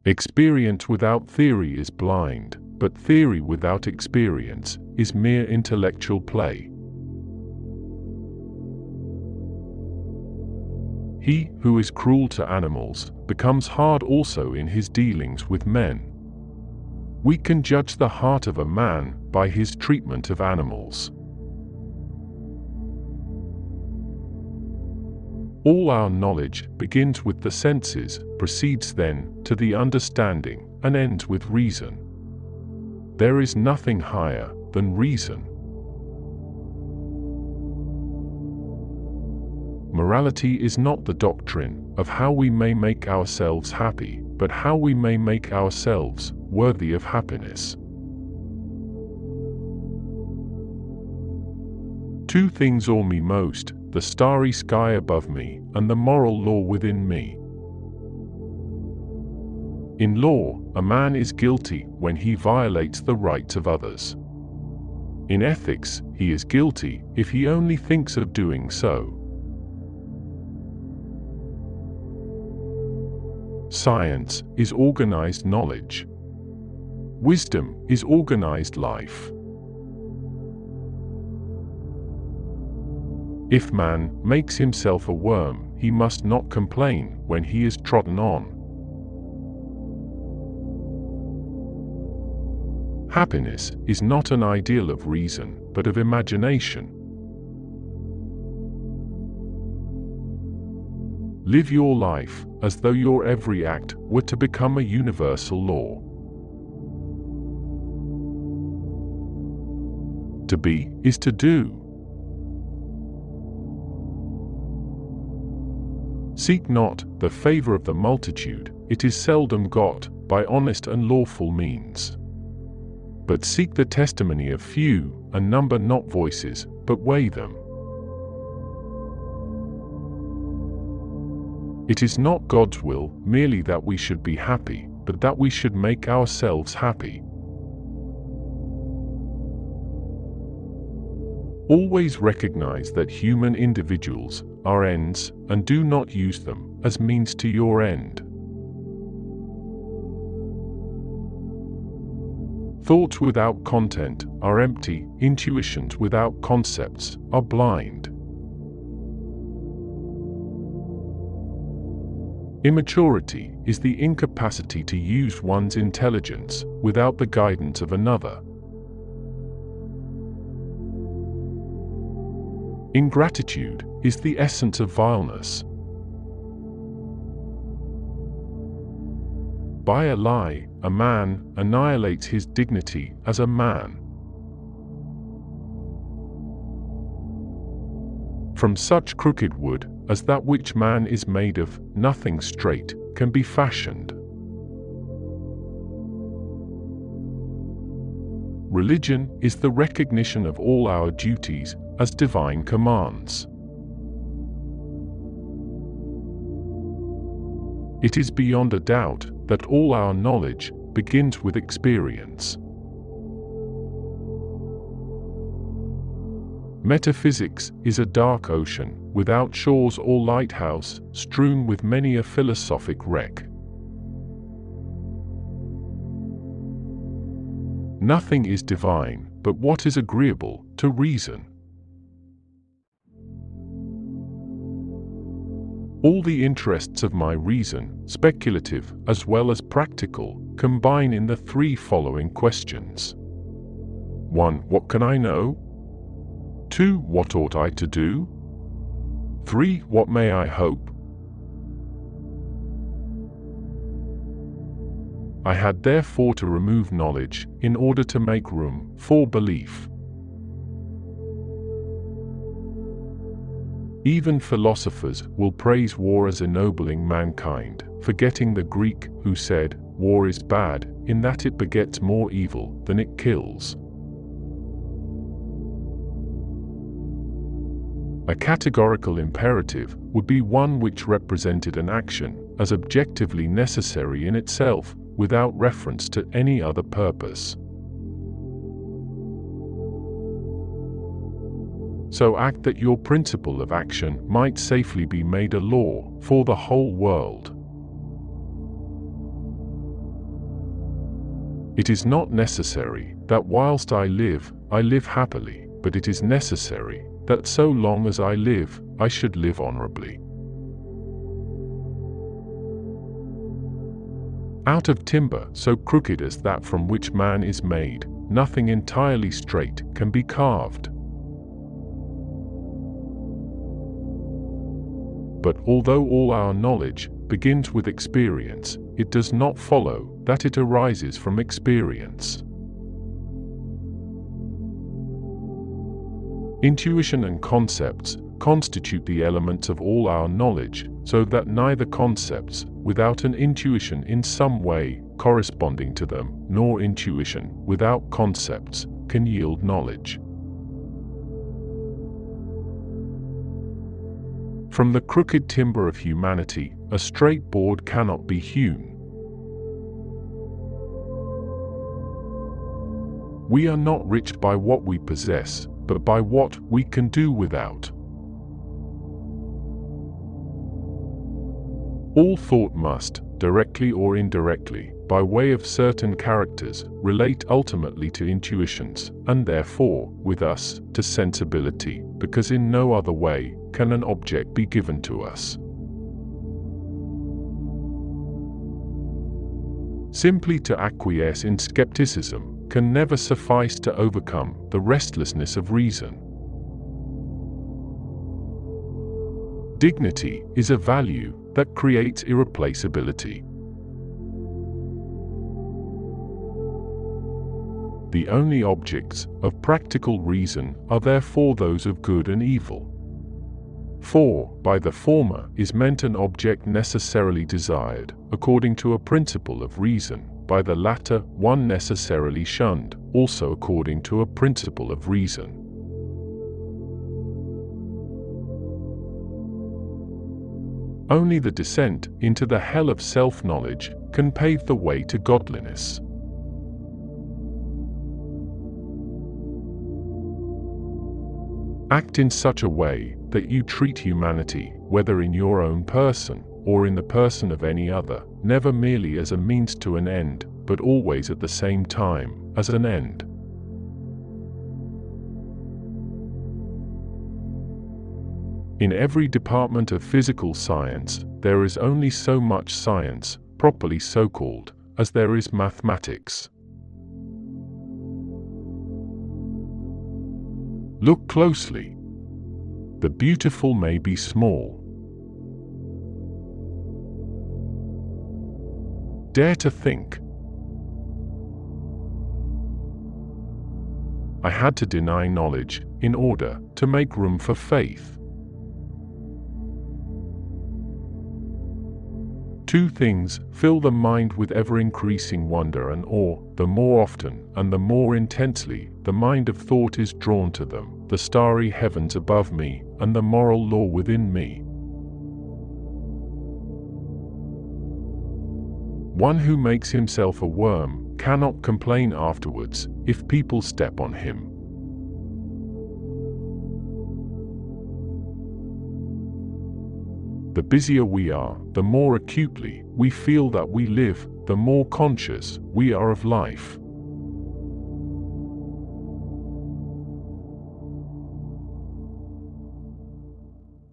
Experience without theory is blind, but theory without experience is mere intellectual play. He who is cruel to animals becomes hard also in his dealings with men. We can judge the heart of a man by his treatment of animals. All our knowledge begins with the senses, proceeds then to the understanding, and ends with reason. There is nothing higher than reason. Morality is not the doctrine of how we may make ourselves happy, but how we may make ourselves worthy of happiness. Two things awe me most, the starry sky above me, and the moral law within me. In law, a man is guilty when he violates the rights of others. In ethics, he is guilty if he only thinks of doing so. Science is organized knowledge. Wisdom is organized life. If man makes himself a worm, he must not complain when he is trodden on. Happiness is not an ideal of reason, but of imagination. Live your life as though your every act were to become a universal law. To be is to do. Seek not the favor of the multitude, it is seldom got by honest and lawful means. But seek the testimony of few, and number not voices, but weigh them. It is not God's will merely that we should be happy, but that we should make ourselves happy. Always recognize that human individuals are ends, and do not use them as means to your end. Thoughts without content are empty, intuitions without concepts are blind. Immaturity is the incapacity to use one's intelligence without the guidance of another. Ingratitude is the essence of vileness. By a lie, a man annihilates his dignity as a man. From such crooked wood as that which man is made of, nothing straight can be fashioned. Religion is the recognition of all our duties as divine commands. It is beyond a doubt that all our knowledge begins with experience. Metaphysics is a dark ocean, without shores or lighthouse, strewn with many a philosophic wreck. Nothing is divine but what is agreeable to reason. All the interests of my reason, speculative as well as practical, combine in the three following questions. 1. What can I know? 2. What ought I to do? 3. What may I hope? I had therefore to remove knowledge in order to make room for belief. Even philosophers will praise war as ennobling mankind, forgetting the Greek who said, "War is bad, in that it begets more evil than it kills." A categorical imperative would be one which represented an action as objectively necessary in itself, without reference to any other purpose. So act that your principle of action might safely be made a law for the whole world. It is not necessary that whilst I live happily, but it is necessary that so long as I live, I should live honorably. Out of timber so crooked as that from which man is made, nothing entirely straight can be carved. But although all our knowledge begins with experience, it does not follow that it arises from experience. Intuition and concepts constitute the elements of all our knowledge, so that neither concepts, without an intuition in some way corresponding to them, nor intuition without concepts, can yield knowledge. From the crooked timber of humanity, a straight board cannot be hewn. We are not rich by what we possess, but by what we can do without. All thought must, directly or indirectly, by way of certain characters, relate ultimately to intuitions, and therefore, with us, to sensibility, because in no other way can an object be given to us. Simply to acquiesce in skepticism can never suffice to overcome the restlessness of reason. Dignity is a value that creates irreplaceability. The only objects of practical reason are therefore those of good and evil. For, by the former is meant an object necessarily desired, according to a principle of reason, by the latter one necessarily shunned, also according to a principle of reason. Only the descent into the hell of self-knowledge can pave the way to godliness. Act in such a way that you treat humanity, whether in your own person or in the person of any other, never merely as a means to an end, but always at the same time as an end. In every department of physical science, there is only so much science, properly so called, as there is mathematics. Look closely. The beautiful may be small. Dare to think. I had to deny knowledge in order to make room for faith. Two things fill the mind with ever-increasing wonder and awe, the more often and the more intensely the mind of thought is drawn to them, the starry heavens above me and the moral law within me. One who makes himself a worm cannot complain afterwards if people step on him. The busier we are, the more acutely we feel that we live, the more conscious we are of life.